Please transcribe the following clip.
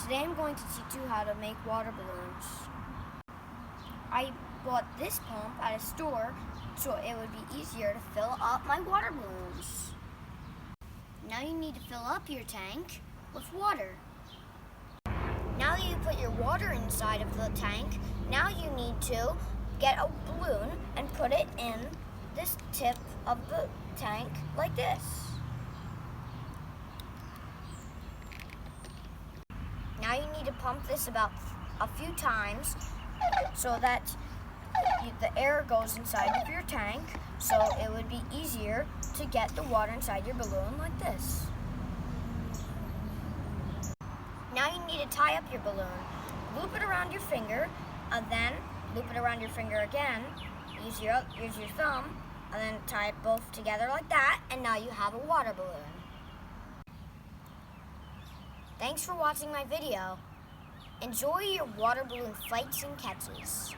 Today I'm going to teach you how to make water balloons. I bought this pump at a store so it would be easier to fill up my water balloons. Now you need to fill up your tank with water. Now that you put your water inside of the tank, now you need to get a balloon and put it in this tip of the tank like this. Now you need to pump this about a few times so that the air goes inside of your tank, so it would be easier to get the water inside your balloon like this. Now you need to tie up your balloon. Loop it around your finger, and then loop it around your finger again. Use your thumb, and then tie it both together like that, and now you have a water balloon. Thanks for watching my video. Enjoy your water balloon fights and catches.